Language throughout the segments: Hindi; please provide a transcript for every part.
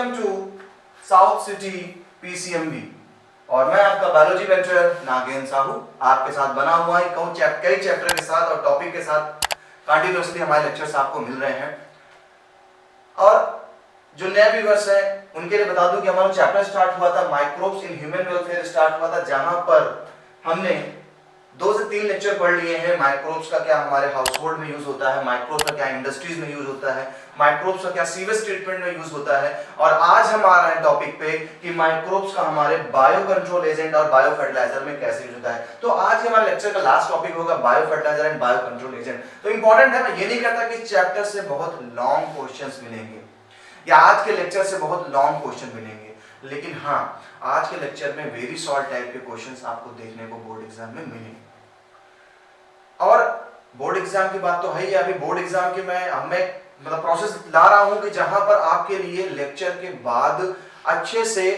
Welcome to South City PCMB और मैं आपका बायोलॉजी लेक्चरर नागेंद्र साहू आपके साथ बना हुआ है कई चैप्टर के साथ और टॉपिक के साथ कंटिन्यूअसली हमारे लेक्चर्स आपको मिल रहे हैं। और जो नए व्यूअर्स हैं उनके लिए बता दूं कि हमारा चैप्टर स्टार्ट हुआ था microbes in human welfare start हुआ था, जहां पर हमने 2 से 3 लेक्चर पढ़ लिए हैं। माइक्रोब्स का क्या हमारे हाउस होल्ड में यूज होता है, माइक्रोब्स का क्या इंडस्ट्रीज में यूज होता है, माइक्रोब्स का क्या सीवेज ट्रीटमेंट में यूज होता है। और आज हम आ रहे हैं टॉपिक पे कि माइक्रोब्स का हमारे बायो कंट्रोल एजेंट और बायो फर्टिलाइजर में कैसे यूज होता है। तो आज हमारे लेक्चर का लास्ट टॉपिक होगा bio fertiliser and bio control agent. तो इंपॉर्टेंट है, मैं ये नहीं कहता कि इस चैप्टर से बहुत लॉन्ग क्वेश्चंस मिलेंगे या आज के लेक्चर से बहुत लॉन्ग क्वेश्चन मिलेंगे, लेकिन हाँ आज के लेक्चर में वेरी शॉर्ट टाइप के क्वेश्चंस आपको देखने को बोर्ड एग्जाम में मिलेंगे। और बोर्ड एग्जाम की बात तो है ही, अभी बोर्ड एग्जाम की मैं मतलब प्रोसेस ला रहा हूं कि जहां पर आपके लिए लेक्चर के बाद अच्छे से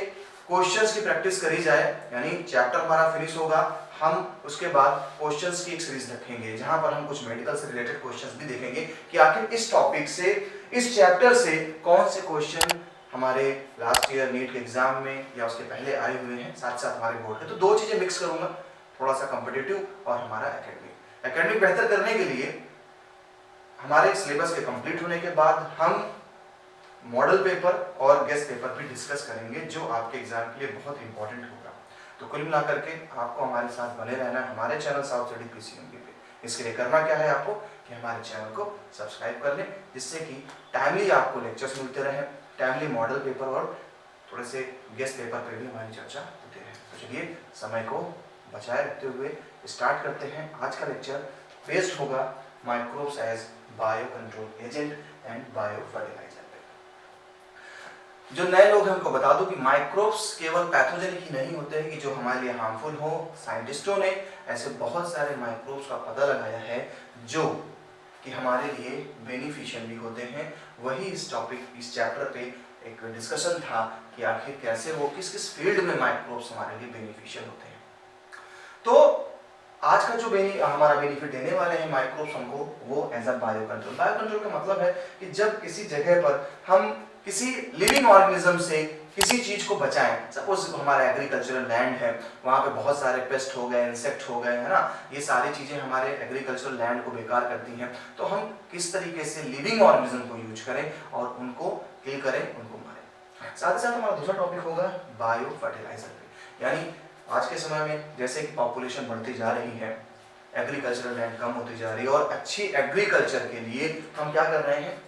क्वेश्चंस की प्रैक्टिस करी जाए। यानी चैप्टर हमारा फिनिश होगा, हम उसके बाद क्वेश्चंस की एक सीरीज रखेंगे जहां पर हम कुछ मेडिकल से रिलेटेड क्वेश्चंस भी देखेंगे कि आखिर इस टॉपिक से, इस चैप्टर से कौन से क्वेश्चन हमारे लास्ट ईयर नीट के एग्जाम में या उसके पहले आए हुए हैं, साथ साथ हमारे बोर्ड के। तो 2 चीजें मिक्स करूंगा, थोड़ा सा कॉम्पिटिटिव और हमारा एकेडमिक बेहतर करने के लिए हमारे सिलेबस के कंप्लीट होने के बाद हम मॉडल पेपर और गेस्ट पेपर भी डिस्कस करेंगे जो आपके एग्जाम के लिए बहुत इंपॉर्टेंट होगा। तो कुल मिलाकर के आपको हमारे साथ बने रहना है हमारे चैनल साउथ सिटी पीसीएमबी पे। इसके लिए करना क्या है आपको कि हमारे चैनल को सब्सक्राइब कर लें, जिससे कि टाइमली आपको लेक्चर्स मिलते रहे, टाइमली मॉडल पेपर और थोड़े से गेस्ट पेपर पे भी हमारी चर्चा होती रहे। तो चलिए समय को बचाए रखते हुए स्टार्ट करते हैं। आज का लेक्चर बेस्ड होगा microbes as bio control agent and bio fertiliser पे। जो नए लोग हैं उनको बता दूं कि माइक्रोब्स केवल पैथोजेनिक ही नहीं होते हैं कि जो हमारे लिए हार्मफुल हो। साइंटिस्टों ने ऐसे बहुत सारे माइक्रोब्स का पता लगाया है जो कि हमारे लिए बेनिफिशियल भी होते हैं। वही इस टॉपिक, इस चैप्टर पे एक डिस्कशन था कि आखिर कैसे वो किस किस फील्ड में माइक्रोब्स हमारे लिए बेनिफिशियल होते हैं। तो आज का जो हमारा बेनिफिट देने वाले हैं माइक्रोब्स हमको, वो as a bio control. Bio control का मतलब है कि जब किसी जगह पर हम किसी लिविंग ऑर्गेनिज्म से किसी चीज को बचाएं। सपोज हमारा एग्रीकल्चरल लैंड है, वहां पे बहुत सारे पेस्ट हो गए, इंसेक्ट हो गए, है ना, ये सारी चीजें हमारे एग्रीकल्चरल लैंड को बेकार करती हैं। तो हम किस तरीके से लिविंग ऑर्गेनिज्म को यूज करें और उनको किल करें, उनको मारें। साथ ही साथ हमारा दूसरा टॉपिक होगा बायो फर्टिलाइजर पे। यानी आज के समय में जैसे कि पॉपुलेशन बढ़ती जा रही है, एग्रीकल्चरल लैंड कम होती जा रही है और अच्छी एग्रीकल्चर के लिए हम क्या कर रहे हैं,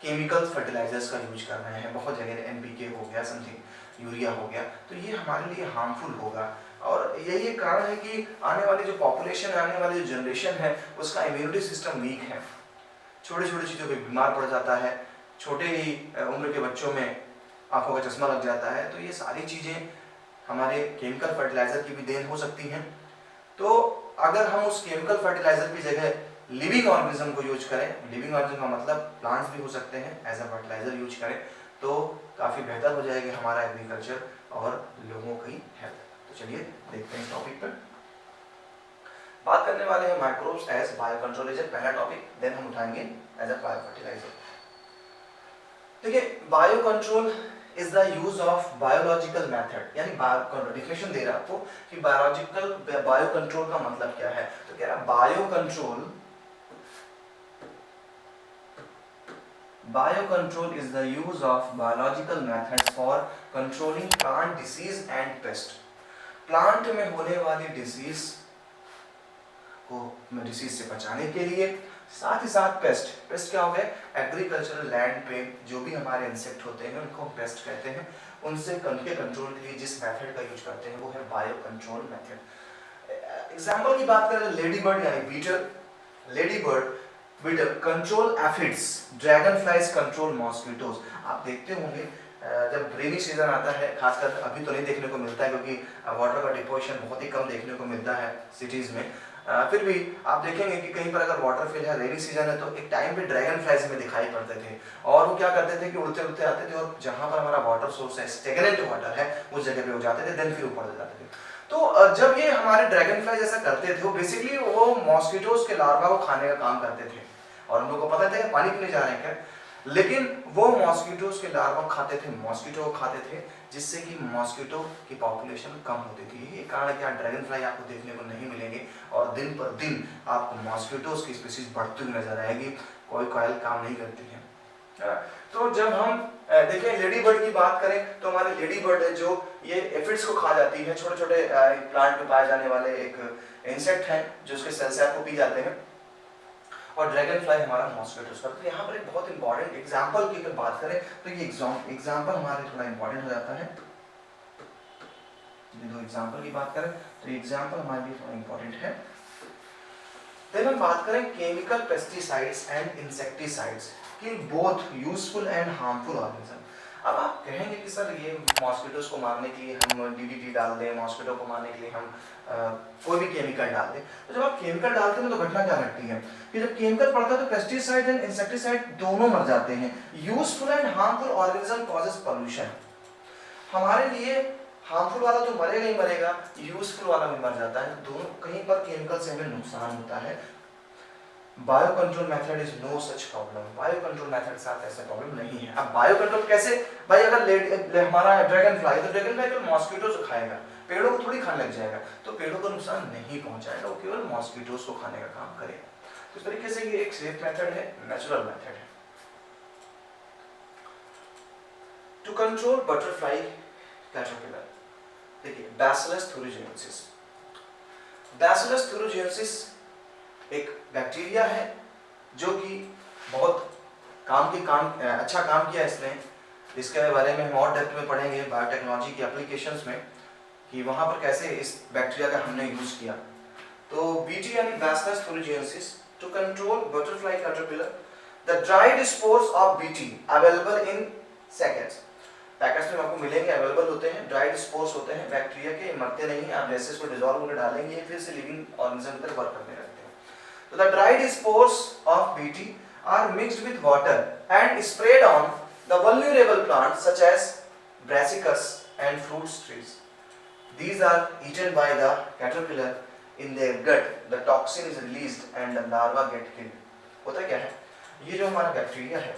केमिकल फर्टिलाइजर्स का यूज कर रहे हैं। बहुत जगह एनपीके हो गया, समथिंग यूरिया हो गया, तो ये हमारे लिए हार्मफुल होगा। और यही एक कारण है कि आने वाली जो पॉपुलेशन है, आने वाली जो जनरेशन है, उसका इम्यूनिटी सिस्टम वीक है। छोटी छोटी चीज़ों पर बीमार पड़ जाता है, छोटे ही उम्र के बच्चों में आंखों का चश्मा लग जाता है। तो ये सारी चीज़ें हमारे केमिकल फर्टिलाइजर की भी देन हो सकती हैं। तो अगर हम उस केमिकल फर्टिलाइजर की जगह लिविंग ऑर्गेनिज्म को यूज करें, लिविंग ऑर्गेनिज्म का मतलब प्लांट्स भी हो सकते हैं, एज अ फर्टिलाइजर यूज करें, तो काफ़ी बेहतर हो जाएगी हमारा एग्रीकल्चर और लोगों की हेल्थ। तो चलिए देखते हैं इस टॉपिक पर। बात करने वाले हैं microbes as bio control agent, पहला टॉपिक। देन हम उठाएंगे एज अ बायो फर्टिलाइजर। देखिए, bio control is the use of biological method, यानी डिफिनेशन दे रहा है आपको कि बायोलॉजिकल बायो कंट्रोल का मतलब क्या है। तो कह रहा bio control is the use of biological methods for controlling plant disease and paste. Plant में होने वाली डिसीज से बचाने के लिए, साथ ही साथ पेस्ट क्या हो गए, एग्रीकल्चरल लैंड पे जो भी हमारे इंसेक्ट होते हैं उनको हम पेस्ट कहते हैं, उनके कंट्रोल के लिए जिस मेथड का यूज करते हैं वो है बायो कंट्रोल मेथड। एग्जांपल की बात करें तो लेडी बर्ड यानी beetle control aphids, dragon flies control mosquitoes. आप देखते होंगे जब रेनी सीजन आता है, खासकर अभी तो नहीं देखने को मिलता है क्योंकि वाटर का डिपोजिशन बहुत ही कम देखने को मिलता है सिटीज में, फिर भी आप देखेंगे कि कहीं पर अगर वाटर फिल है, रेनी सीजन है, तो एक टाइम पे ड्रैगन फ्लाइज में दिखाई पड़ते थे। और वो क्या करते थे कि उड़ते उड़ते आते थे और जहां पर हमारा वाटर सोर्स है, स्टेगनेंट वाटर है, उस जगह पे हो जाते थे, देन फिर ऊपर जाते थे। तो जब ये हमारे ड्रैगन फ्लाइज ऐसा करते थे, वो बेसिकली वो मॉस्किटोज के लार्वा को खाने का काम करते थे और हम लोग को पता था पानी पीने जा रहे हैं क्या। लेकिन वो मॉस्किटोज के लार्वा खाते थे, मॉस्किटो खाते थे, जिससे कि मॉस्किटो की पॉपुलेशन कम होती थी। यही कारण है कि आज ड्रैगन फ्लाई आपको देखने को नहीं मिलेंगे और दिन पर दिन आपको मॉस्किटोज की स्पीसीज बढ़ती हुई नजर आएगी। कोई कोयल काम नहीं करती है। तो जब हम देखें लेडी बर्ड की बात करें तो हमारे लेडी बर्ड है जो ये एफिड्स को खा जाती है, छोटे छोटे प्लांट में पाए जाने वाले एक इंसेक्ट है जो उसके सेल से आपको पी जाते हैं। और ड्रैगन फ्लाई हमारा मॉस्किटोज पर। तो यहाँ पर एक बहुत इंपॉर्टेंट एग्जाम्पल की अगर बात करें तो ये एग्जाम्पल हमारे थोड़ा इंपॉर्टेंट हो जाता है। ये दो एग्जाम्पल की बात करें तो एग्जाम्पल हमारे लिए थोड़ा इंपॉर्टेंट है। देन हम बात करें chemical pesticides and insecticides kill both useful and harmful organism. अब आप कहेंगे कि सर ये मॉस्किटोज को मारने के लिए हम डीडीटी डाल दें, मॉस्किटो को मारने के लिए हम कोई भी केमिकल डाल दें। तो जब आप केमिकल डालते हैं तो घटना क्या घटती है कि जब केमिकल पड़ता है तो पेस्टिसाइड एंड इंसेक्टिसाइड दोनों मर जाते हैं। Useful and harmful organism causes pollution. हमारे लिए हार्मफुल वाला तो मरेगा ही मरेगा, यूजफुल वाला भी मर जाता है। दोनों कहीं पर केमिकल से हमें नुकसान होता है। Bio control method is no such problem. Bio control method के साथ ऐसा प्रॉब्लम नहीं है। अब बायो कंट्रोल कैसे भाई, अगर हमारा ड्रैगन फ्लाई तो ड्रैगन फ्लाई केवल मॉस्किटोज खाएगा, पेड़ों को थोड़ी खाने लग जाएगा, तो पेड़ों को नुकसान नहीं पहुंचाएगा, वो केवल मॉस्किटोज को खाने का काम करेगा। तो इस तरीके से ये एक सेफ मेथड है, नेचुरल मेथड है। टू कंट्रोल बटरफ्लाई कैटरपिलर, देखिए बैसिलस थुरिजेंसिस। बैसिलस थुरिजेंसिस एक बैक्टीरिया है जो कि बहुत अच्छा काम किया इसने। इसके बारे में हम और डेप्थ में पढ़ेंगे बायोटेक्नोलॉजी की एप्लीकेशंस में कि वहाँ पर कैसे इस बैक्टीरिया का हमने यूज किया। तो बीटी यानी bacillus thuringiensis to control butterfly caterpillar, the dried spores of BT available in seconds. Packets में आपको मिलेंगे, अवेलेबल होते हैं, ड्राइड स्पोर्स होते हैं बैक्टीरिया के, मरते नहीं हैं। आप जैसे इसको डिसॉल्व होकर डालेंगे फिर से लिविंग ऑर्गेनिज्म पर वर्क करने लगते हैं। So the dried spores of Bt are mixed with water and sprayed on the vulnerable plants such as brassicas and fruit trees. These are eaten by the caterpillar in their gut. The toxin is released and the larva get killed. होता क्या है, ये जो हमारा बैक्टीरिया है,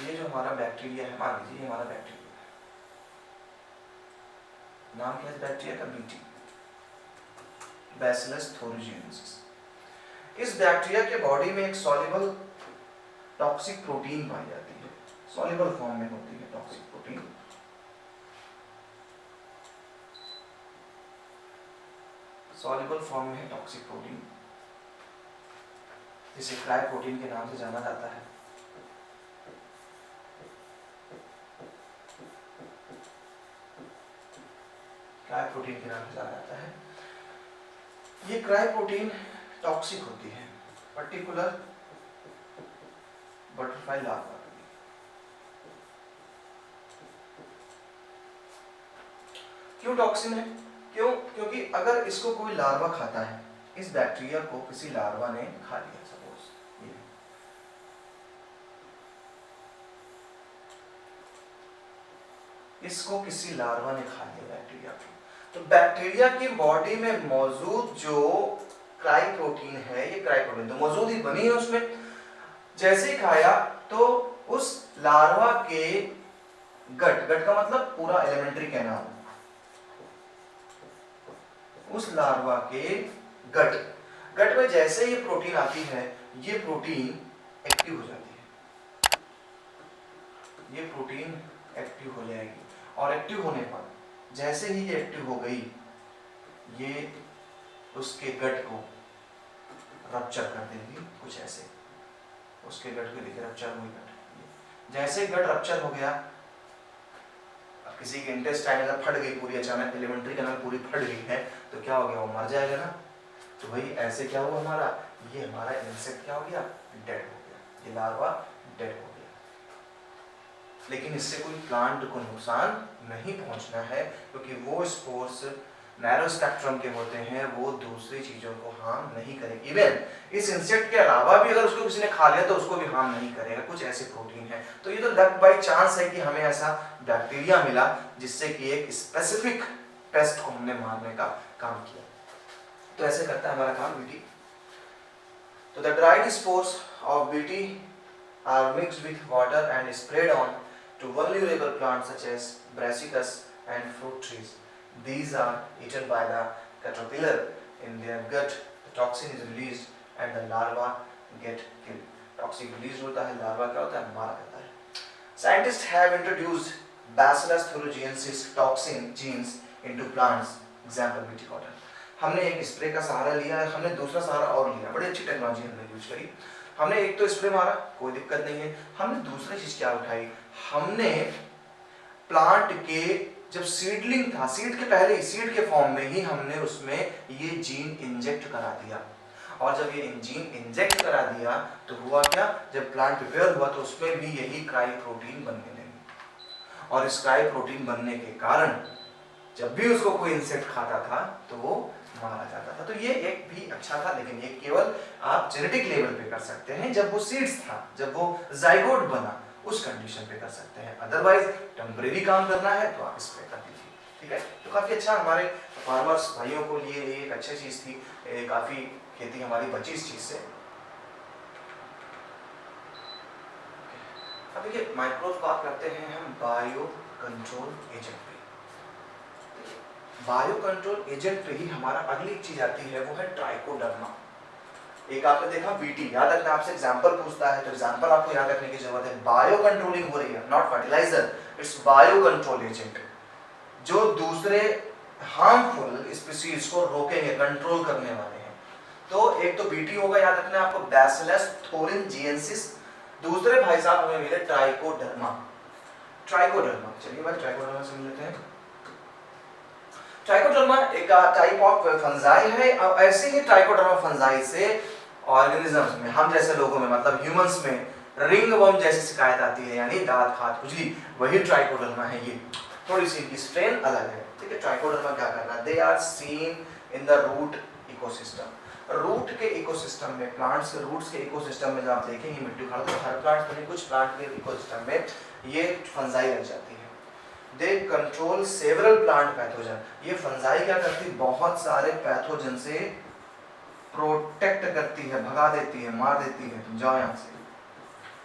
ये जो हमारा बैक्टीरिया है, मान लीजिए हमारा बैक्टीरिया, नाम क्या है बैक्टीरिया का, बीटी, बैसिलस थुरिजेंसिस। इस बैक्टीरिया के बॉडी में एक सॉल्युबल टॉक्सिक प्रोटीन पाई जाती है, सॉल्युबल फॉर्म में होती है टॉक्सिक प्रोटीन। सॉल्युबल फॉर्म में है टॉक्सिक प्रोटीन, जिसे क्राई प्रोटीन के नाम से जाना जाता है। क्राई प्रोटीन के नाम से जाना जाता है। ये क्राई प्रोटीन टॉक्सिक होती है, पर्टिकुलर बटरफ्लाई लार्वा। क्यों टॉक्सिन है? क्योंकि अगर इसको कोई लार्वा खाता है, इस बैक्टीरिया को किसी लार्वा ने खा लिया, सपोज इसको किसी लार्वा ने खा लिया बैक्टीरिया को, तो बैक्टीरिया की बॉडी में मौजूद जो क्राई प्रोटीन है, ये क्राई प्रोटीन तो मौजूद ही बनी है उसमें, जैसे ही खाया तो उस लार्वा के गट का मतलब पूरा एलिमेंट्री कैनाल, उस लार्वा के गट में जैसे ये प्रोटीन आती है, ये प्रोटीन एक्टिव हो जाती है, ये प्रोटीन एक्टिव हो जाएगी। और एक्टिव होने पर जैसे ही ये एक्टिव हो गई, ये उसके गट को रप्चर कर देगी, कुछ ऐसे उसके गट को देखिए रप्चर हुई गट, जैसे गट रप्चर हो गया, किसी के इंटेस्टाइन अगर फट गई पूरी, अचानक एलिमेंट्री कैनाल पूरी फट गई है तो क्या हो गया, वो मर जाएगा ना। तो भाई ऐसे क्या हुआ हमारा, ये हमारा इंसेक्ट क्या हो गया, डेड हो गया, ये लार्वा डेड हो गया। लेकिन इससे कोई प्लांट को नुकसान नहीं पहुंचना है, क्योंकि वो स्पोर्स नैरो स्पेक्ट्रम के होते हैं, वो दूसरी चीजों को हार्म नहीं करेंगे। इवन इस इंसेक्ट के अलावा भी अगर उसको किसी ने खा लिया तो उसको भी हार्म नहीं करेगा, कुछ ऐसे प्रोटीन है। तो ये तो लक बाई चांस है कि हमें ऐसा बैक्टीरिया मिला जिससे कि एक स्पेसिफिक पेस्ट को हमने मारने का काम किया। तो ऐसे करता है हमारा काम बीटी। तो the dried spores of BT are mixed with water and spread on to vulnerable plants such as brassicas and fruit trees. These are eaten by the caterpillar in their gut. The toxin is released and the larva get killed. Toxin release होता है, larva क्या होता है, मारा जाता है। Scientists have introduced Bacillus thuringiensis toxin genes into plants. Example BT cotton. हमने एक स्प्रे का सहारा लिया है, हमने दूसरा सहारा और लिया, बड़ी अच्छी टेक्नोलॉजी हमने यूज करी। हमने एक तो स्प्रे मारा, कोई दिक्कत नहीं है, हमने दूसरी चीज क्या उठाई, हमने प्लांट के जब सीडलिंग था, सीड के पहले ही, सीड के फॉर्म में ही हमने उसमें ये जीन इंजेक्ट करा दिया। और जब ये जीन इंजेक्ट करा दिया तो हुआ क्या, जब प्लांट प्रिपेयर हुआ तो उसमें भी यही क्राई प्रोटीन बनने लगी। और इस क्राई प्रोटीन बनने के कारण जब भी उसको कोई इंसेक्ट खाता था तो वो मारा जाता था। तो ये एक भी अच्छा था, लेकिन ये केवल आप जेनेटिक लेवल पे कर सकते हैं, जब वो सीड्स था, जब वो जाइगोट बना, उस कंडीशन पे कर सकते हैं। अदरवाइज टेम्परेरी काम करना है तो आप स्प्रे कर दीजिए, ठीक है। तो काफी अच्छा हमारे फार्मर्स भाइयों को लिए ये एक अच्छी चीज थी, काफी खेती हमारी बची इस चीज से। अब देखिए माइक्रोब्स बात करते हैं हम बायो कंट्रोल एजेंट पे। बायो कंट्रोल एजेंट पे ही हमारा अगली चीज आती है, वो है ट्राइकोडर्मा। एक आपने देखा बीटी, याद रखना, आपसे एग्जांपल पूछता है तो एग्जांपल आपको याद रखने की जरूरत है। बायो कंट्रोलिंग हो रही है, not fertiliser, it's bio control agent, जो दूसरे हार्मफुल स्पीशीज को रोकेंगे, कंट्रोल करने वाले हैं। तो एक तो बीटी होगा, याद रखना आपको, बैसिलस थोरिंजिएंसिस। दूसरे भाई साहब हमें मिले ट्राइकोडर्मा। ट्राइकोडर्मा, चलिए भाई ट्राइकोडर्मा से मिल लेते हैं। ट्राइकोडर्मा एक टाइप ऑफ फंजाई है। ऐसे ही ट्राइकोडर्मा फंजाई से ऑर्गेनिजम्स में, हम जैसे लोगों में, मतलब ह्यूमंस में रिंगवर्म जैसी शिकायत आती है, यानी दांत खाज खुजली, वही ट्राइकोडर्मा है। ये थोड़ी सी इनकी स्ट्रेन अलग है, ठीक है। ट्राइकोडर्मा क्या कर रहा है, they are seen in the root ecosystem. Root के इकोसिस्टम में, प्लांट्स के रूट्स के इकोसिस्टम में जब आप देखेंगे मिट्टी खाना, तो हर प्लांट में, कुछ प्लांट के इकोसिस्टम में ये फंजाई लग जाती है। They control several plant pathogen. ये फंजाई क्या करती है, बहुत सारे पैथोजन से प्रोटेक्ट करती है, भगा देती है, मार देती है, जाओ यहाँ से,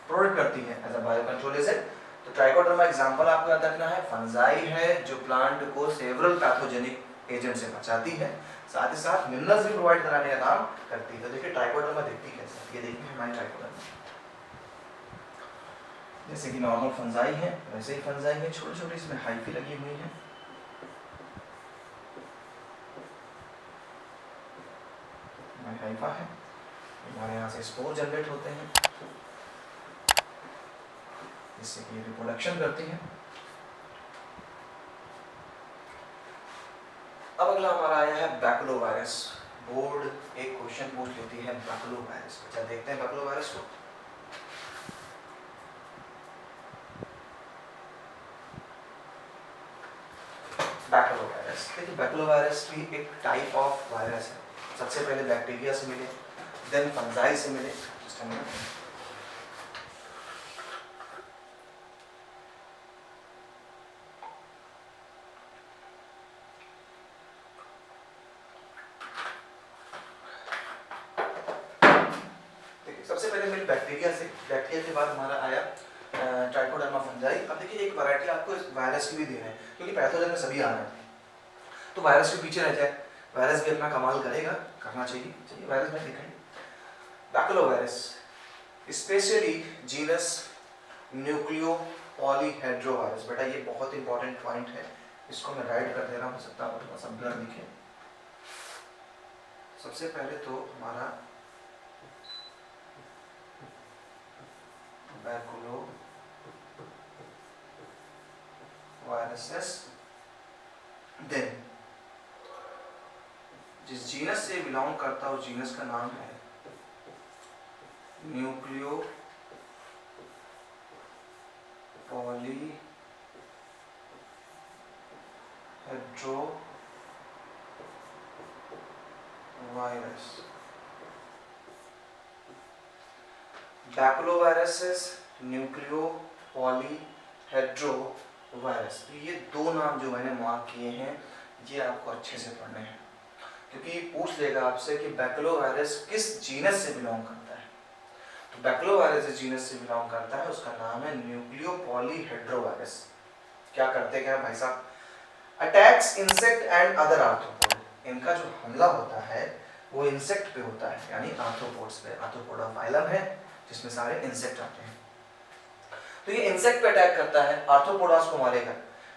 प्रोटेक्ट करती है as a bio control agent. तो ट्राइकोडर्मा एग्जांपल आपको याद रखना है, फंजाई है जो प्लांट को सेवरल पैथोजेनिक एजेंट से बचाती है, साथ ही साथ मिनरल्स भी प्रोवाइड कराने का काम करती है। तो देखिए ट्राइकोडर्मा दिखती कैसे, ये देखिए हमारी ट्राइकोडर्मा जैसे कि नॉर्मल फंजाई है वैसे ही फंजाई है, छोटी छोटी इसमें हाइफी लगी हुई है। हाइफा है, हमारे यहाँ से स्पोर जनरेट होते हैं जिससे कि रिप्रोडक्शन करती है। अब अगला हमारा आया है बैक्लोवायरस। बोर्ड एक क्वेश्चन पूछ लेती है बैक्लोवायरस। अच्छा देखते हैं बैक्लोवायरस को। बैक्लोवायरस, देखिए बैक्लोवायरस भी एक टाइप ऑफ वायरस है। सबसे पहले बैक्टीरिया से मिले, देन फंजाई से मिले। सबसे पहले मिले बैक्टीरिया से, बैक्टीरिया के बाद हमारा आया ट्राइकोडर्मा फंजाई। अब देखिए एक वैरायटी आपको इस वायरस की भी दे रहे हैं, क्योंकि पैथोजन में सभी आ रहे हैं, तो वायरस के पीछे रह जाए, वायरस भी अपना कमाल करेगा, करना चाहिए। चलिए वायरस में दिखाएं। बैक्लोवायरस स्पेशली जीनस न्यूक्लियो पॉलीहेड्रोवायरस। बेटा ये बहुत इंपॉर्टेंट पॉइंट है, इसको मैं राइट कर दे रहा हूँ, हो सकता है थोड़ा सा ब्लर दिखे। सबसे पहले तो हमारा बैक्लोवायरस, देन जिस जीनस से बिलोंग करता है उस जीनस का नाम है न्यूक्लियो पॉलीहेड्रोवायरस। बैक्लोवायरस, न्यूक्लियो पॉलीहेड्रोवायरस, ये दो नाम जो मैंने मार्क किए हैं ये आपको अच्छे से पढ़ने हैं। क्योंकि पूछ लेगा आपसे कि बैक्लोवायरस किस जीनस से बिलोंग करता है। तो बैक्लोवायरस जिस जीनस से बिलोंग करता है उसका नाम है न्यूक्लियोपॉलीहेड्रोवायरस। क्या करते क्या भाई साहब, attacks insect and other arthropod. इनका जो हमला होता है वो इंसेक्ट पे होता है, यानी आर्थ्रोपोड्स पे। आर्थ्रोपोडा फाइलम है जिसमें सारे इंसेक्ट आते हैं, तो ये इंसेक्ट पे अटैक करता है, आर्थ्रोपोडास को मारेगा।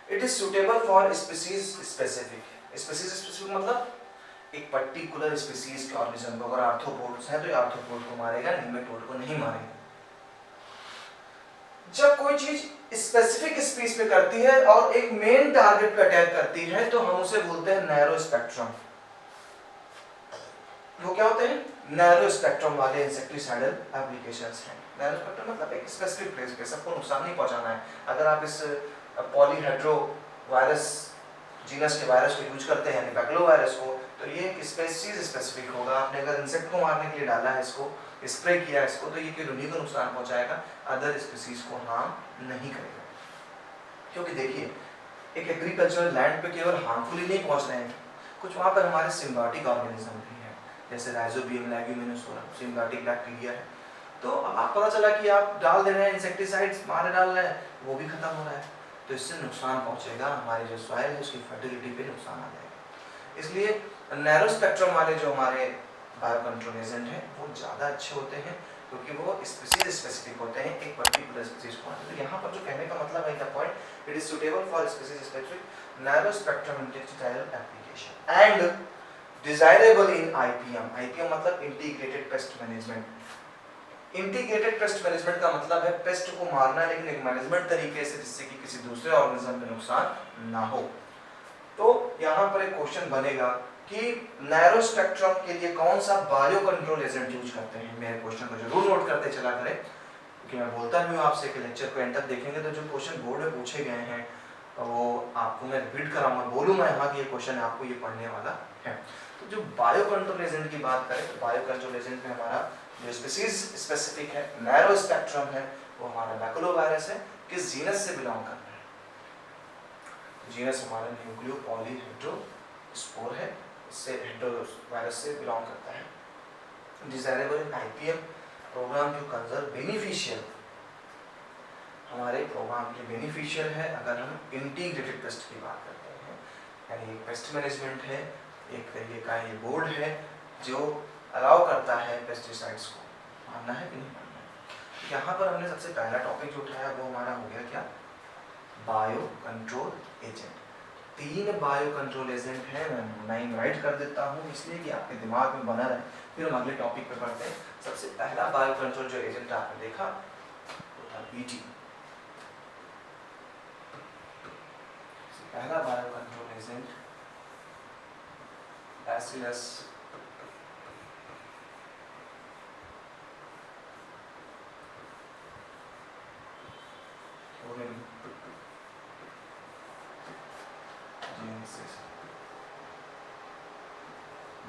It is suitable for species specific. Species specific मतलब एक पर्टिकुलर स्पीसीज के ऑर्गेनिज्म को, अगर आर्थ्रोपोड्स है तो ये आर्थ्रोपोड को मारेगा, निमेटोड को नहीं मारेगा। जब कोई चीज स्पेसिफिक स्पीस पे करती है और एक मेन टारगेट पे अटैक करती है तो हम उसे बोलते हैं नैरो स्पेक्ट्रम। वो क्या होते हैं, नैरो स्पेक्ट्रम वाले इंसेक्टिसाइडल एप्लीकेशंस हैं। नैरो स्पेक्ट्रम मतलब एक स्पेसिफिक प्लेस पे, सबको नुकसान नहीं पहुंचाना है। अगर आप इस पॉलीहेड्रो वायरस जीनस के वायरस को यूज करते हैं यानी बैक्लोवायरस को, तो ये एक स्पीसीज स्पेसिफिक होगा। आपने अगर इंसेक्ट को मारने के लिए डाला है इसको, स्प्रे किया इसको, तो ये केवल उन्हीं को नुकसान पहुंचाएगा, अदर स्पीसीज को हार्म नहीं करेगा। क्योंकि देखिए एक एग्रीकल्चरल लैंड पे केवल हार्मफुल ही नहीं पहुंच रहे हैं, कुछ वहाँ पर हमारे सिम्बायोटिक ऑर्गेनिज्म भी हैं, जैसे राइजोबियम, लेग्यूमिनोसोरम, सिम्बायोटिक बैक्टीरिया है। तो अब आप पता चला कि आप डाल दे रहे हैं इंसेक्टिसाइड्स, मारे डाल रहे हैं, वो भी खत्म हो रहा है, तो इससे नुकसान पहुंचेगा, हमारी जो सॉइल है उसकी फर्टिलिटी पे नुकसान आ जाएगा। इसलिए नैरो स्पेक्ट्रम वाले जो हमारे बायो कंट्रोल एजेंट हैं वो ज़्यादा अच्छे होते हैं, क्योंकि वो स्पीसीज स्पेसिफिक होते हैं, एक पर्टिकुलर स्पीसीज को। तो यहाँ पर जो कहने का मतलब है, the point, it is suitable for species specific narrow spectrum insecticidal application and desirable in IPM. IPM मतलब integrated pest management. Integrated pest management का मतलब है पेस्ट को मारना लेकिन एक मैनेजमेंट तरीके से, जिससे कि किसी दूसरे ऑर्गेनिज्म पे नुकसान ना हो। तो यहाँ पर एक क्वेश्चन बनेगा कि नैरो स्पेक्ट्रम के लिए कौन सा बायो कंट्रोल एजेंट यूज करते हैं। मेरे क्वेश्चन को जरूर नोट करते चला करें, क्योंकि मैं बोलता नहीं हूँ आपसे कि लेक्चर को एंड तक देखेंगे तो जो क्वेश्चन बोर्ड में पूछे गए हैं वो आपको मैं रिपीट कराऊंगा, बोलूंगा यहाँ कि ये क्वेश्चन है, आपको ये पढ़ने वाला है। तो जो बायो कंट्रोल एजेंट की बात करें तो बायो कंट्रोल एजेंट में हमारा जो स्पीसीज स्पेसिफिक है, नैरो स्पेक्ट्रम है, वो हमारा बैक्लोवायरस है। किस जीनस से बिलोंग करता है, जीनस हमारा न्यूक्लियोपॉलीहेड्रोस्पोर है, इससे हेड्रोवायरस से बिलोंग करता है। Desirable in IPM programme to conserve beneficial, हमारे प्रोग्राम के बेनिफिशियल है अगर हम इंटीग्रेटेड पेस्ट की बात करते हैं, यानी एक पेस्ट मैनेजमेंट है, एक तरीके का ये बोर्ड है जो अलाउ करता है पेस्टिसाइड्स को। मानना है कि नहीं मानना है। यहाँ पर हमने सबसे पहला टॉपिक जो उठाया वो हमारा हो गया क्या, bio control agent. 3 bio control agent हैं, मैं इनवाइट कर देता हूँ इसलिए कि आपके दिमाग में बना रहे, फिर हम अगले टॉपिक पे पढ़ते हैं। सबसे पहला बायो कंट्रोल जो एजेंट आपने देखा वो था बीटी। पहला bio control agent bacillus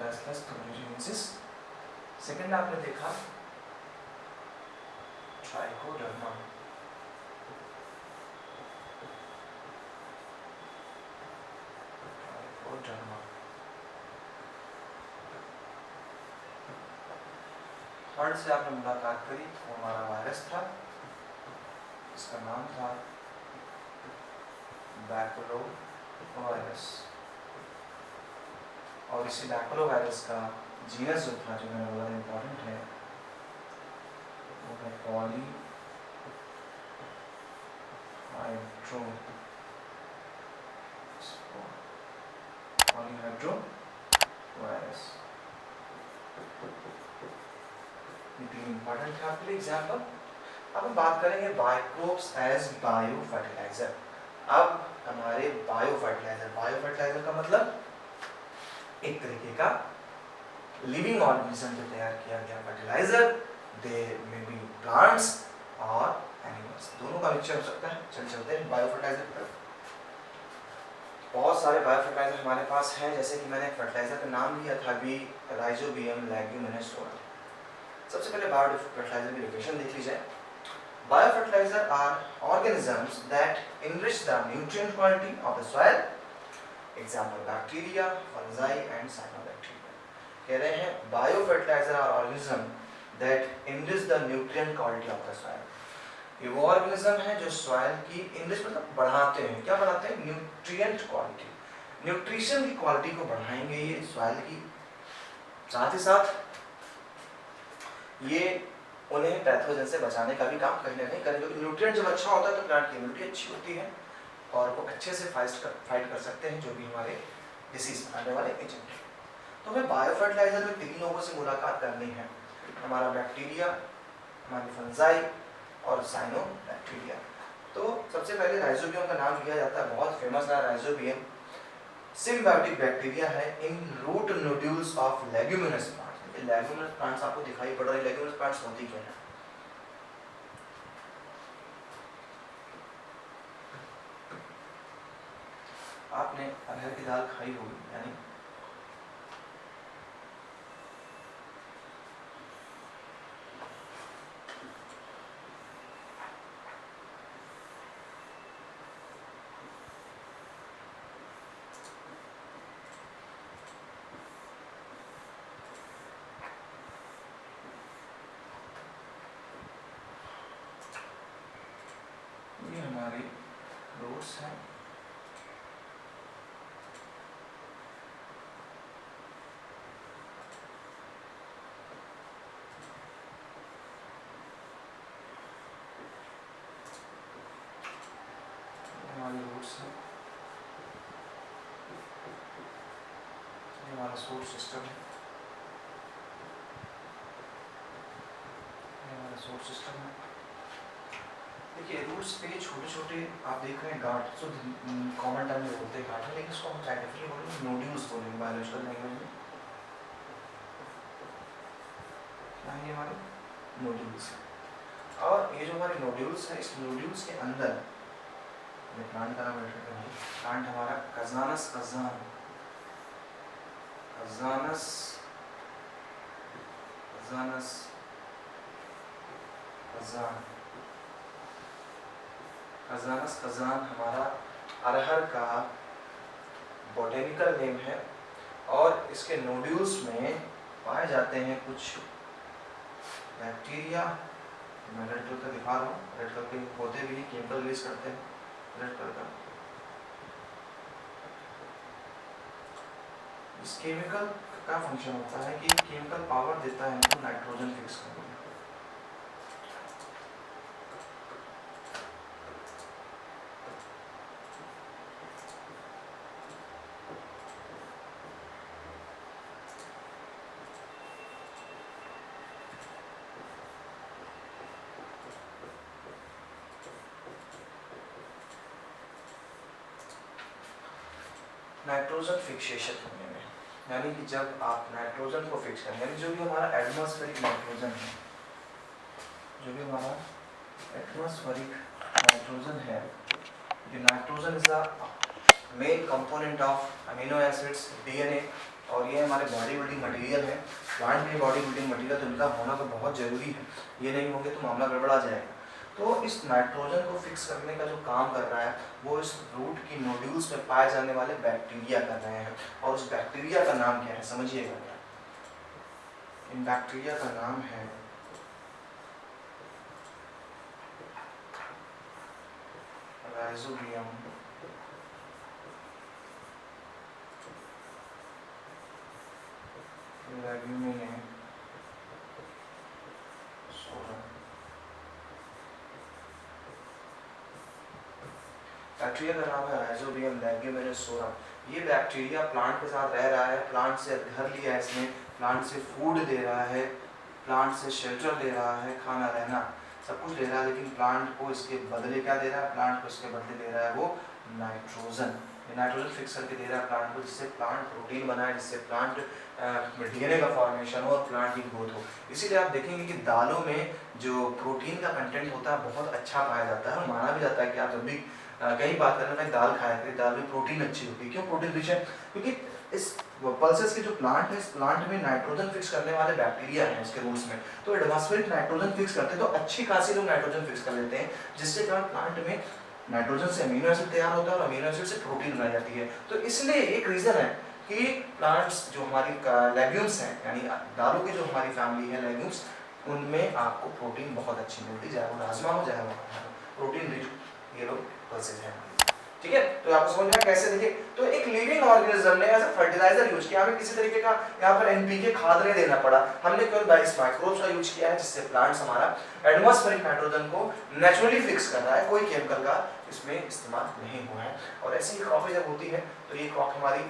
bacillus thuringiensis। Second आपने देखा ट्राइकोडर्मा, थर्ड से आपने मुलाकात करी वो हमारा वायरस था, इसका नाम था बैक्लोवायरस, और इसी बैक्लोवायरस का जीनस जो था, जो मेरा बहुत इम्पोर्टेंट है, वो है पॉलीहेड्रोवायरस। इम्पोर्टेंट है आपके लिए एग्जाम्पल। अब हम बात करेंगे बायोक्रोप्स एज बायो फर्टिलाइजर। अब हमारे बायो फर्टिलाइजर का मतलब एक तरीके का लिविंग ऑर्गेनिज्म से तैयार किया गया fertiliser. They may be plants और एनिमल्स, दोनों का मिक्सचर हो सकता है। चलते हैं बायो फर्टिलाइजर पर। बहुत सारे बायो फर्टिलाइजर हमारे पास हैं, जैसे कि मैंने फर्टिलाइजर का नाम लिया था अभी, राइजोबियम, लेग्यूमिनोसोरम। सबसे पहले बायो फर्टिलाइजर की लोकेशन देख ली जाए। Bio fertiliser are organisms that enrich the nutrient quality of the soil example bacteria, fungi and cyanobacteria. कह रहे हैं bio fertiliser are organism that enrich the nutrient quality of the soil. ये वो ऑर्गेनिज्म है जो सॉइल की इनरिच मतलब बढ़ाते हैं। क्या बढ़ाते हैं? न्यूट्रिएंट क्वालिटी, न्यूट्रिशन की क्वालिटी को बढ़ाएंगे ये सॉइल की। साथ ही साथ ये उन्हें पैथोजन से बचाने का भी काम कहीं ना कहीं करेंगे, क्योंकि न्यूट्रिएंट जब अच्छा होता है तो प्लांट की इम्यूनिटी अच्छी होती है और वो अच्छे से फाइट कर सकते हैं जो भी हमारे डिसीज आने वाले एजेंट हैं। तो हमें बायो फर्टिलाइजर में 3 लोगों से मुलाकात करनी है, हमारा बैक्टीरिया, हमारी फंजाई और साइनोबैक्टीरिया। तो सबसे पहले राइजोबियम का नाम लिया जाता है, बहुत फेमस है राइजोबियम। सिम्बायोटिक बैक्टीरिया है in root nodules of leguminous plants. Leguminous plants आपको दिखाई पड़ रहे हैं, लेग्यूमिनस प्लांट्स होती क्या है? आपने अरहर की दाल खाई होगी, यानी ये हमारे रूट्स हैं। हमारे रूट्स हैं, ये हमारा सोर्स सिस्टम है, ये हमारा सोर्स सिस्टम है। देखिए रूट्स पे छोटे छोटे आप देख रहे हैं गांठ, जो कॉमन टर्म में बोलते हैं गांठ, लेकिन इसको हम साइंटिफिकली बोलेंगे नोड्यूल्स बोलेंगे बायोलॉजिकल लैंग्वेज में। क्या है ये हमारे नोड्यूल्स? और ये जो हमारे नोड्यूल्स हैं, इस नोड्यूल्स के अंदर प्लांट का नाम लेते हैं। प्लांट हमारा कजानस कजान, कजानस कजानस कजान, कजानस कजान हमारा अरहर का बोटेनिकल नेम है। और इसके नोड्यूल्स में पाए जाते हैं कुछ बैक्टीरिया। मैं रेड कलर का दिखा रहा हूँ, रेड कलर के होते भी केमिकल रिलीज करते हैं रेड कलर का। इस केमिकल का फंक्शन होता है कि केमिकल पावर देता है इनको नाइट्रोजन फिक्स करने में। नाइट्रोजन फिक्सेशन होने में, यानी कि जब आप नाइट्रोजन को फिक्स करें, यानी जो भी हमारा एटमॉस्फेरिक नाइट्रोजन है, जो भी हमारा एटमॉस्फेरिक नाइट्रोजन है, ये nitrogen is the main component of amino acids, DNA, और ये हमारे बॉडी बिल्डिंग मटेरियल है। प्लांट में बॉडी बिल्डिंग मटेरियल तो इनका होना तो बहुत जरूरी है, ये नहीं होंगे तो मामला गड़बड़ा जाएगा। तो इस नाइट्रोजन को फिक्स करने का जो काम कर रहा है वो इस रूट की नोड्यूल्स में पाए जाने वाले बैक्टीरिया कर रहे हैं। और उस बैक्टीरिया का नाम क्या है समझिएगा क्या? इन बैक्टीरिया का नाम है राइजोबियम लेग्यूमिनेसोरम। बैक्टीरिया का नाम है राइजोबियम लेग्यूमिनेसोरम। ये बैक्टीरिया प्लांट के साथ रह रहा है, प्लांट से घर लिया है इसने, प्लांट से फूड दे रहा है, प्लांट से शेल्टर दे रहा है, खाना रहना सब कुछ दे रहा है, लेकिन प्लांट को इसके बदले क्या दे रहा है? प्लांट को इसके बदले दे रहा है वो नाइट्रोजन। नाइट्रोजन फिक्स करके दे रहा है प्लांट को, जिससे प्लांट प्रोटीन बनाए, जिससे प्लांट डीएनए का फॉर्मेशन हो और प्लांट की ग्रोथ हो। इसीलिए आप देखेंगे कि दालों में जो प्रोटीन का कंटेंट होता है बहुत अच्छा पाया जाता है, और माना भी जाता है कि आप जब भी कहीं बात करें ना दाल खाया करें, दाल में प्रोटीन अच्छी होती है। क्यों प्रोटीन रिच है? क्योंकि इस पल्सेस के जो प्लांट है, इस प्लांट में नाइट्रोजन फिक्स करने वाले बैक्टीरिया हैं इसके रूट्स में, तो एटमॉस्फेरिक नाइट्रोजन फिक्स करते हैं, तो अच्छी खासी लोग नाइट्रोजन फिक्स कर लेते हैं, जिससे कारण प्लांट में नाइट्रोजन से अमीनो एसिड तैयार होता है और अमीनो एसिड से प्रोटीन बनाई जाती है। तो इसलिए एक रीजन है कि प्लांट्स जो हमारी लेग्यूम्स हैं, यानी दालों की जो हमारी फैमिली है लेग्यूम्स, उनमें आपको प्रोटीन बहुत अच्छी मिलती है, चाहे वो राजमा हो चाहे वो प्रोटीन रिच ये लोग पल्सेज हैं। ठीक है, तो आपको समझ में आया कैसे? देखिए, तो एक लिविंग ऑर्गेनिज्म ने एज अ फर्टिलाइजर यूज किया, हमें किसी तरीके का यहाँ पर एनपीके खाद नहीं देना पड़ा, हमने केवल 22 माइक्रोब्स का यूज किया है, जिससे प्लांट्स हमारा एटमॉस्फेरिक नाइट्रोजन को नेचुरली फिक्स कर रहा है, कोई केमिकल का इसमें इस्तेमाल नहीं हुआ है। और ऐसी ही क्रॉपें जब होती है तो ये क्रॉप हमारी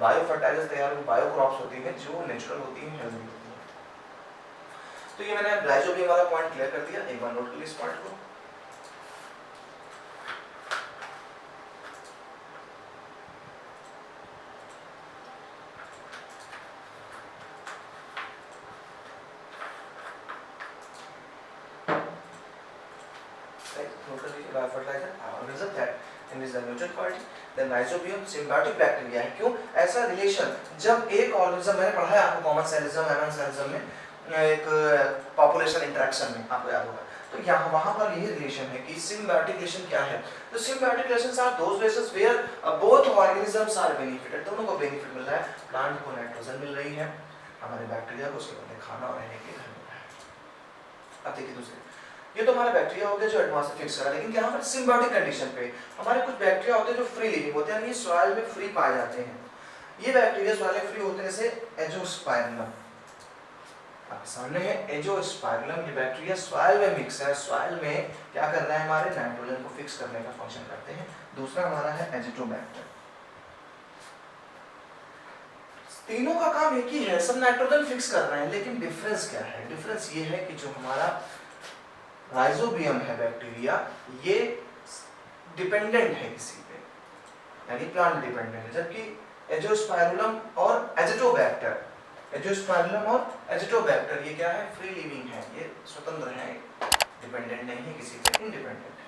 बायो फर्टिलाइजर तैयार बायो क्रॉप्स होती है जो नेचुरल होती है, हेल्दी होती है। तो ये मैंने राइजोबियम वाला पॉइंट क्लियर कर दिया, एक बार नोट कर लीजिए इस पॉइंट को। fertilizer organism that in this nutrient quality then rhizobium symbiotic bacteria है। क्यों ऐसा रिलेशन? जब एक ऑर्गेनिज्म, मैंने पढ़ा है आपको कॉमन सेलिज्म एमन सेलिज्म में एक पॉपुलेशन इंटरेक्शन में, आपको याद होगा, तो यहाँ वहाँ पर ये रिलेशन है कि सिम्बायोटिक रिलेशन क्या है? तो symbiotic relations are those relations where both organisms are benefited, दोनों को बेनिफिट मिल रहा है, प्लांट को नाइट्रोजन मिल रही है, हमारे बैक्टीरिया को उसके बदले खाना और रहने के लिए मिल रहा है। अब देखिए दूसरे, ये तो हमारा बैक्टीरिया हो गया जो एटमॉस्फेयर फिक्स कर रहा है, लेकिन यहाँ पर सिम्बायोटिक कंडीशन पे हमारे कुछ बैक्टीरिया होते हैं जो फ्री लिविंग होते हैं, ये सॉइल में फ्री पाए जाते हैं। ये बैक्टीरिया सॉइल में फ्री होते हैं, जैसे एंजियोस्पाइरलम आपके सामने है, एंजियोस्पाइरलम। ये बैक्टीरिया सॉइल में मिक्स है, सॉइल में क्या कर रहा है, हमारे नाइट्रोजन को फिक्स करने का फंक्शन करते हैं। दूसरा हमारा है एजिटोबैक्टर। तीनों का काम एक ही है, सब नाइट्रोजन फिक्स कर रहे हैं, लेकिन डिफरेंस क्या है? डिफरेंस ये है कि जो हमारा राइजोबियम है बैक्टीरिया, ये डिपेंडेंट है किसी पे, यानी प्लांट डिपेंडेंट है, जबकि एंजियोस्पाइरलम और एजिटोबैक्टर, एंजियोस्पाइरलम और एजिटोबैक्टर ये क्या है, फ्री लिविंग है, ये स्वतंत्र है, डिपेंडेंट नहीं है किसी पे, इंडिपेंडेंट है।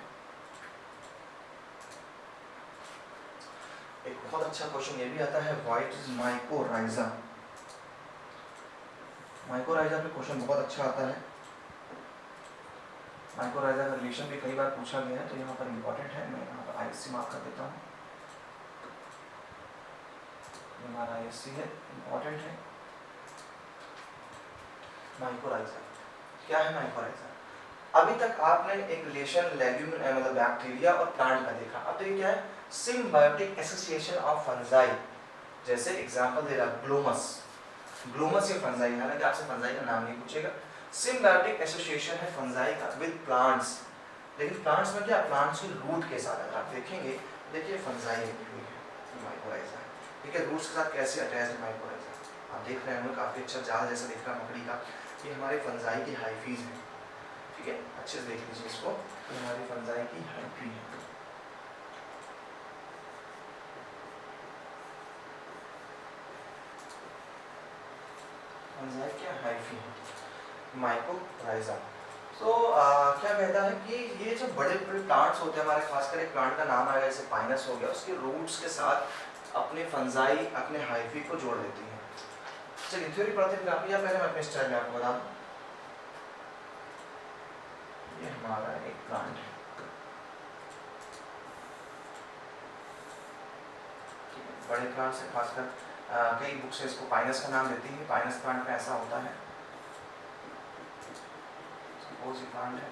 एक बहुत अच्छा क्वेश्चन ये भी आता है, व्हाट इज माइकोराइजा? माइकोराइजा पे क्वेश्चन बहुत अच्छा आता है, माइकोराइजा का रिलेशन भी कई बार पूछा गया है, तो यहाँ पर इम्पोर्टेंट है, मैं यहाँ पर आईएससी मार्क कर देता हूँ, हमारा आईएससी है, इम्पोर्टेंट है। माइकोराइजा क्या है? माइकोराइजा, अभी तक आपने एक रिलेशन लेग्यूम मतलब बैक्टीरिया और प्लांट का देखा, अब तो ये क्या है, सिम्बायोटिक एसोसिएशन ऑफ फंजाई। जैसे एग्जांपल दे रहा ग्लोमस, ग्लोमस या फंजाई, हालांकि आपसे फंजाई का नाम नहीं पूछेगा। सिम्बायोटिक एसोसिएशन है फंजाई का विद प्लांट्स, लेकिन प्लांट्स में क्या, प्लांट्स के रूट के साथ, अगर आप देखेंगे, देखिए फंजाई हुई है, माइकोराइजा, ठीक है, रूट्स के साथ कैसे अटैच है माइकोराइजा, आप देख रहे हैं, काफी अच्छा जाल जैसा दिख रहा है मकड़ी का, ये हमारे फंजाई की हाइफीज है, ठीक है, अच्छे से देख लीजिए इसको, ये हमारी फंजाई की हाइफी है। फंजाई क्या हाइफी है, माइकोराइजा। तो क्या कहता है कि ये जो बड़े बड़े प्लांट्स होते हैं हमारे, खासकर एक प्लांट का नाम आएगा जैसे पाइनस हो गया, उसके रूट्स के साथ अपने फंजाई अपने हाइफी को जोड़ देती है। चलिए थ्योरी पढ़ते हैं, आप या पहले मैं अपने स्टाइल में आपको बता दूं, ये हमारा एक प्लांट है, बड़े प्लांट से खासकर कई बुक्स इसको पाइनस का नाम देती है, पाइनस प्लांट में ऐसा होता है, सपोज ये प्लांट है,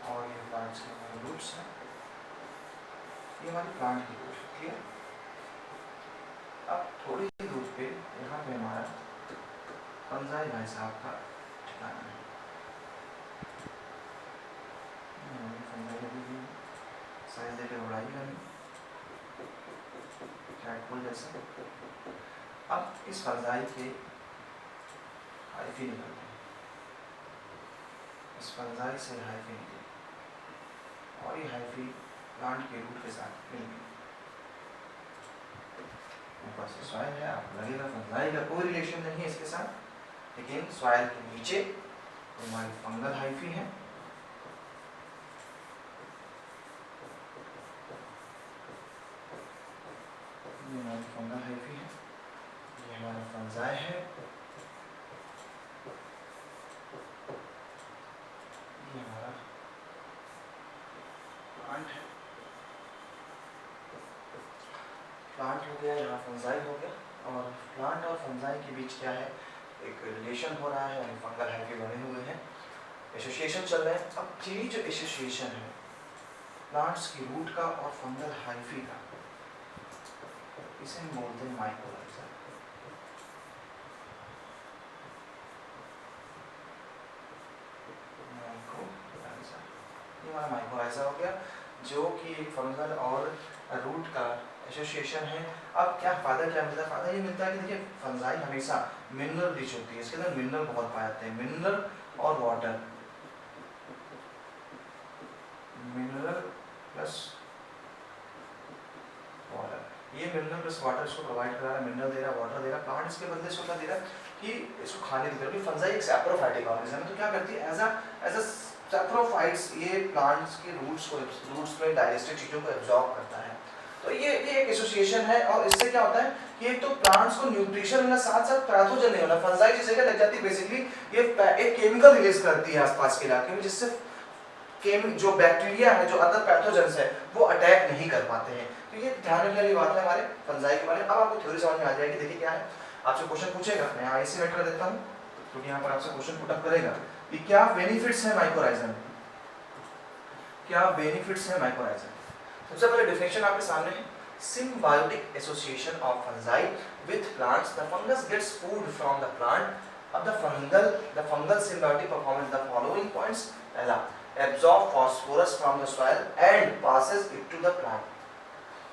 और ये प्लांट्स के हमारे रूट्स हैं, ये हमारी प्लांट की रूट है, क्लियर। अब थोड़ी ही दूर पे यहाँ पे हमारा फंजाई भाई साहब का ठिकाना है, फंजाई लगी हुई साइज देकर उड़ाई वाली कैटपुल जैसे। अब इस फंजाई के हाइफी निकलते हैं, इस फंजाई से हाइफी निकली और ये हाइफी प्लांट के रूट के साथ मिल गई, ऊपर से सॉइल है, आपको लगेगा फंजाई का कोई रिलेशन नहीं है इसके साथ, लेकिन सॉइल के नीचे हमारी फंगल हाइफी है, प्लांट हो गया, यहाँ फंजाई हो गया, और प्लांट और फंजाई के बीच क्या है, एक रिलेशन हो रहा है, यानी फंगल हाइफी बने हुए हैं, एसोसिएशन चल रहा है। अब ये जो एसोसिएशन है प्लांट्स की रूट का और फंगल हाइफी का, इसे हम बोलते हैं माइकोराइजा। ये हमारा माइकोराइजा हो गया, जो कि एक फंगल और रूट का एसोसिएशन है। अब क्या फायदा क्या मिलता है? फायदा ये मिलता है कि देखिए फंजाई हमेशा मिनरल रिच होती है, इसके अंदर मिनरल बहुत पाए जाते हैं, मिनरल और वाटर, मिनरल प्लस वाटर, ये मिनरल प्लस वाटर इसको प्रोवाइड कर रहा है, मिनरल दे रहा है, वाटर दे रहा है। प्लांट इसके बदले इसको क्या दे रहा है कि इसको खाने दे रहा है। फंजाई एक सैप्रोफाइटिक ऑर्गेनिज्म है, तो क्या करती है एज अ सैप्रोफाइट्स ये प्लांट्स के रूट्स में डाइजेस्टिव चीजों को एब्जॉर्ब करता है। तो ये एक एसोसिएशन है, और इससे क्या होता है कि एक तो प्लांट्स को न्यूट्रिशन मिलना, साथ साथ पैथोजन नहीं होना। फंजाई जिस जगह लग जाती है बेसिकली ये एक केमिकल रिलीज करती है आसपास के इलाके में, जिससे जो बैक्टीरिया है, जो अदर पैथोजेंस है, वो अटैक नहीं कर पाते हैं। तो ये ध्यान रखने वाली बात है हमारे फंजाई के बारे में। अब आपको थ्योरी समझ में आ जाएगी। देखिए क्या है, आपसे क्वेश्चन पूछेगा, मैं यहाँ इसे वेट कर देता हूँ क्योंकि यहाँ पर आपसे क्वेश्चन पुट अप करेगा कि क्या बेनिफिट्स है माइकोराइजा में, क्या बेनिफिट्स है माइकोराइजा। सबसे पहले डेफिनेशन आपके सामने है, symbiotic association of fungi with plants. The fungus gets food from the plant. अब the fungal symbiotic performance the following points. पहला, absorb phosphorus from the soil and passes it to the plant.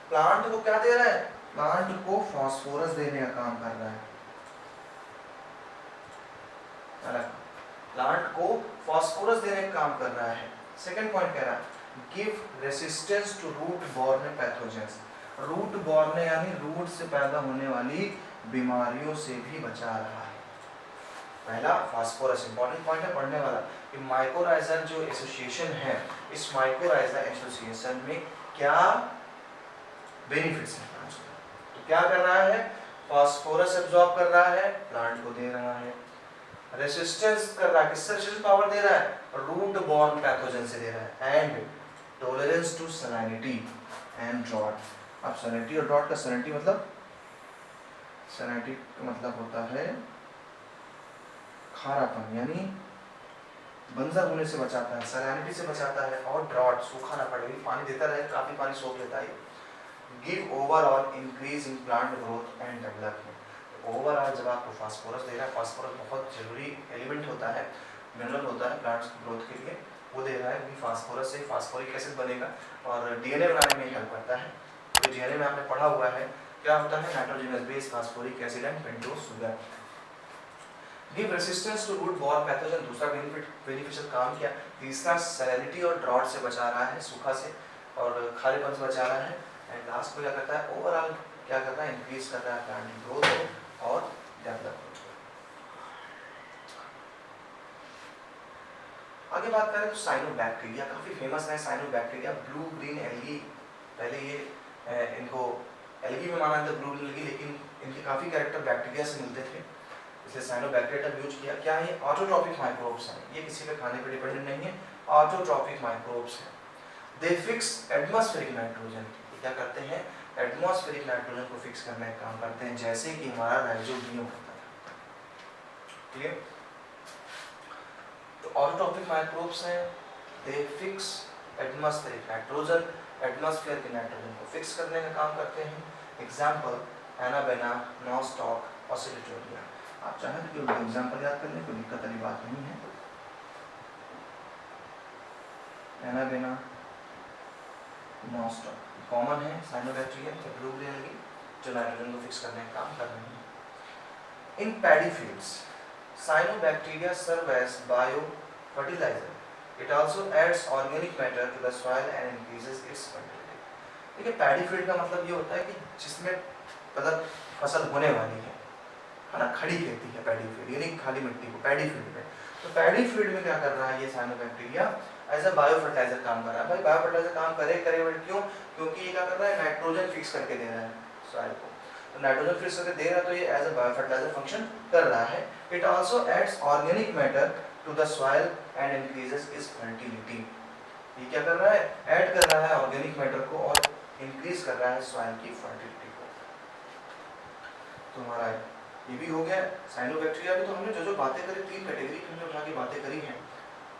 Plant को क्या दे रहा है? प्लांट को फास्फोरस देने का काम कर रहा है। प्लांट को फास्फोरस देने का काम कर रहा है। सेकंड पॉइंट कह रहा है, give resistance to root borne pathogens. Root borne यानी रूट से पैदा होने वाली बीमारियों से भी बचा रहा है। पहला फास्फोरस, इंपॉर्टेंट पॉइंट है पढ़ने वाला, कि माइकोराइजा जो एसोसिएशन है, इस माइकोराइजा एसोसिएशन में क्या बेनिफिट्स हैं। तो क्या कर रहा है, फास्फोरस एब्जॉर्ब कर रहा है, प्लांट को दे रहा है, रेसिस्टेंस कर रहा है, किससे रेसिस्टेंस पावर दे रहा है, रूट बॉर्न पैथोजन से दे रहा है, and tolerance to salinity and drought. अब सैलिनिटी और ड्रॉट का सैलिनिटी मतलब, सैलिनिटी का मतलब होता है खारापन, यानी बंजर होने से बचाता है, सैलिनिटी से बचाता है, और ड्रॉट सूखा ना पड़े, पानी देता रहे, काफी पानी सोख लेता है। Give overall increase in plant growth and development. Overall जब आपको फास्फोरस दे रहा है, फास्फोरस बहुत जरूरी एलिमेंट होता है, मिनरल होता है प्लांट्स की ग्रोथ के लिए, वो दे रहा है। भी फास्फोरस से फास्फोरिक एसिड बनेगा और डीएनए बनाने में हेल्प करता है। तो डीएनए में आपने पढ़ा हुआ है क्या होता है, nitrogenous base, phosphoric acid and pentose sugar. Give resistance to root borne pathogen, दूसरा बेनिफिशियल काम किया। तीसरा सैलिनिटी और ड्रॉट से बचा रहा है, सूखा से और खालीपन से बचा रहा है। एंड लास्ट को क्या करता है, ओवरऑल क्या कर रहा है, इंक्रीज कर रहा है प्लांट ग्रोथ और डेवलपमेंट। आगे बात करें तो साइनोबैक्टीरिया काफी फेमस है। साइनोबैक्टीरिया ब्लू ग्रीन एल्गी, पहले ये इनको एल्गी में माना था ब्लू ग्रीन एल्गी, लेकिन इनके काफी कैरेक्टर बैक्टीरिया से मिलते थे, इसलिए साइनोबैक्टीरिया यूज किया। क्या है, ऑटोट्रॉफिक माइक्रोब्स हैं, ये किसी पे खाने पे डिपेंडेंट नहीं है, ऑटोट्रॉफिक माइक्रोब्स हैं। दे फिक्स एटमॉस्फेरिक नाइट्रोजन, क्या करते हैं, एटमॉस्फेरिक नाइट्रोजन को फिक्स करने का काम करते हैं, जैसे कि हमारा राइजोबियम होता है। क्लियर? तो ऑटोट्रॉफिक माइक्रोब्स हैं, they fix atmospheric nitrogen, atmosphere के नाइट्रोजन को फिक्स करने का काम करते हैं। Example anabaena, nostoc, oscillatoria. आप चाहें तो कोई एग्जाम्पल याद कर लें, कोई दिक्कत वाली बात नहीं है। एनाबेना, नॉस्टॉक कॉमन है, साइनोबैक्टीरिया ब्लू ग्रीन एल्गी जो नाइट्रोजन को फिक्स करने का काम कर रहे हैं। In paddy fields cyanobacteria serve as bio fertiliser, it also adds organic matter to the soil and increases its fertility. देखिए पैडी फील्ड का मतलब ये होता है कि जिसमें मतलब फसल होने वाली है ना, खड़ी खेती है पैडी फील्ड, यानी खाली मिट्टी को पैडी फील्ड में। तो पैडी फील्ड में क्या कर रहा है ये cyanobacteria, as a bio fertiliser काम कर रहा है। भाई बायो फर्टिलाइजर काम करे क्यों, क्योंकि ये क्या कर रहा है, नाइट्रोजन फिक्स करके दे रहा है सॉइल को। तो नाइट्रोजन फिक्स करके दे रहा है, तो ये as a bio fertiliser function कर रहा है। It also adds organic matter to the soil and increases its fertility. ये क्या कर रहा है, ऐड कर रहा है ऑर्गेनिक मैटर को और इंक्रीज कर रहा है सॉइल की फर्टिलिटी को। तो हमारा ये भी हो गया। साइनोबैक्टीरिया भी तो हमने जो बातें करी, 3 कैटेगरी हमने उठा के बातें करी हैं,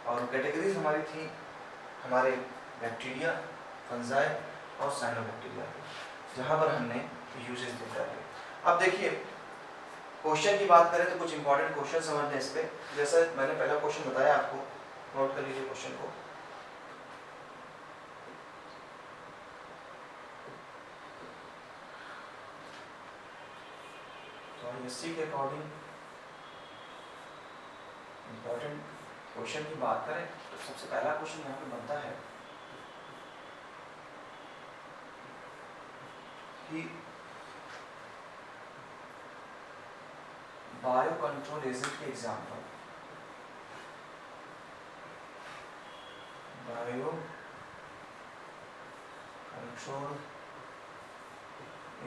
और कैटेगरीज हमारी थी हमारे बैक्टीरिया, फंजाई और साइनोबैक्टीरिया, जहाँ पर हमने यूजेस देखा है। अब देखिए क्वेश्चन की बात करें तो कुछ इंपॉर्टेंट क्वेश्चन समझ लें इस पे। जैसे मैंने पहला क्वेश्चन बताया आपको, नोट कर लीजिए क्वेश्चन को। तो इसी के अकॉर्डिंग इंपॉर्टेंट क्वेश्चन की बात करें तो सबसे पहला क्वेश्चन यहाँ पे बनता है कि बायो कंट्रोल एजेंट के एग्जाम्पल, बायो कंट्रोल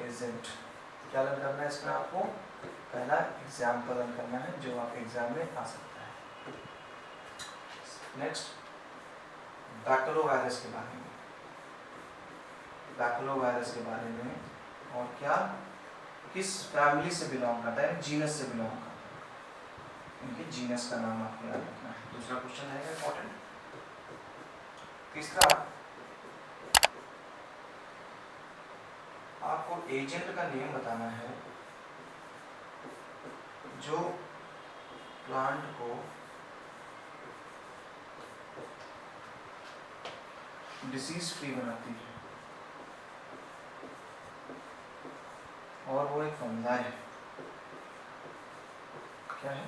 एजेंट क्या लर्न करना है इसमें आपको? पहला एग्जाम्पल लर्न करना है जो आप एग्जाम में आ सकता है। नेक्स्ट बैक्टीरियोवायरस के बारे में, बैक्टीरियोवायरस के बारे में, और क्या किस फैमिली से बिलोंग करता है, जीनस से बिलोंग करता है, इनके जीनस का नाम आपको याद रखना है। दूसरा क्वेश्चन रहेगा इंपॉर्टेंट। तीसरा आपको एजेंट का नेम बताना है जो प्लांट को डिसीज फ्री बनाती है, और वो एक फंजाई है। क्या है?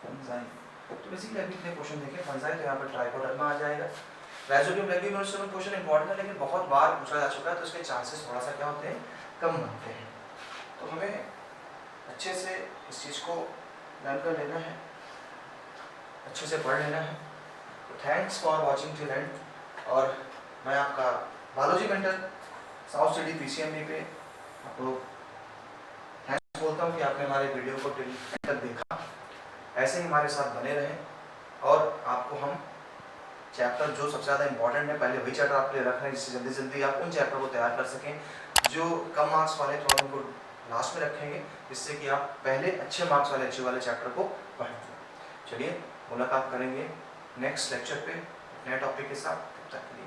फंजाई। तो बेसिकली अभी इतने क्वेश्चन देखे फंजाई, तो यहाँ पर ट्राइकोडर्मा आ जाएगा। राइजोबियम लेग्यूमिनोसम क्वेश्चन इंपॉर्टेंट है, लेकिन बहुत बार पूछा जा चुका है, तो इसके चांसेस थोड़ा सा क्या होते हैं, कम बनते हैं। तो हमें अच्छे से इस चीज़ को लर्न कर लेना है, अच्छे से पढ़ लेना है। तो thanks for watching till and, और मैं आपका biology mentor south City PCMB पे आपको थैंक्स बोलता हूँ कि आपने हमारे वीडियो को टिल तक देखा। ऐसे ही हमारे साथ बने रहें, और आपको हम चैप्टर जो सबसे ज़्यादा इंपॉर्टेंट है पहले वही चैप्टर आपके लिए रख रहे हैं, जिससे जल्दी जल्दी आप उन चैप्टर को तैयार कर सकें। जो कम मार्क्स वाले थोड़ा उनको लास्ट में रखेंगे, जिससे कि आप पहले अच्छे मार्क्स वाले अच्छे वाले चैप्टर को पढ़ें। चलिए मुलाकात करेंगे नेक्स्ट लेक्चर पे नए टॉपिक के साथ, तब तक।